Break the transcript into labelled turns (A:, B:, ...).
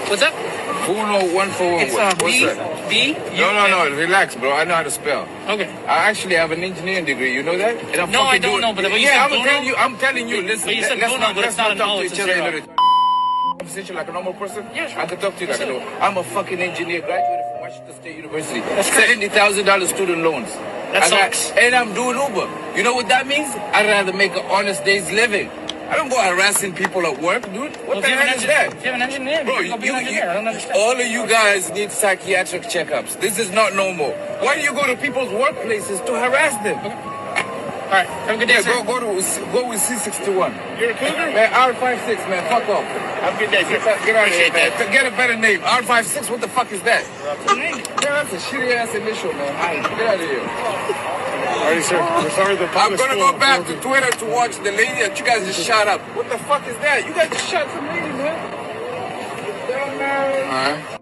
A: What's up?
B: 14141.
A: It's
B: What's
A: B.
B: No. Relax, bro. I know how to spell.
A: Okay.
B: I actually have an engineering degree. You know that? And
A: No, I don't know. But you
B: yeah,
A: said
B: I'm telling you. Listen,
A: but you said
B: let's not talk to each other.
A: Conversation
B: like a normal person.
A: Yeah, sure.
B: I can talk to you like a normal. I'm a fucking engineer, graduated from Washington State University. $70,000 student loans.
A: That sucks.
B: And I'm doing Uber. You know what that means? I'd rather make an honest day's living. I don't go harassing people at work, dude. What the hell is that?
A: If you have an engineer,
B: bro,
A: you be an engineer. I don't understand.
B: All of you guys need psychiatric checkups. This is not normal. Why do you go to people's workplaces to harass them?
A: Okay. All right, have a good day, sir.
B: Go with C61.
A: You're a cougar?
B: Man, R56, man, fuck off.
A: Have a good day, sir.
B: Get out of here, man. Get a better name. R56, what the fuck is that?
A: What's the name?
B: Yeah, that's a shitty ass initial, man. Get out of here.
C: Alright, sir. We're sorry the
B: I'm gonna go back to Twitter to watch the lady that you guys just shot up. What the fuck is that? You guys just shot some lady, man.
C: Alright.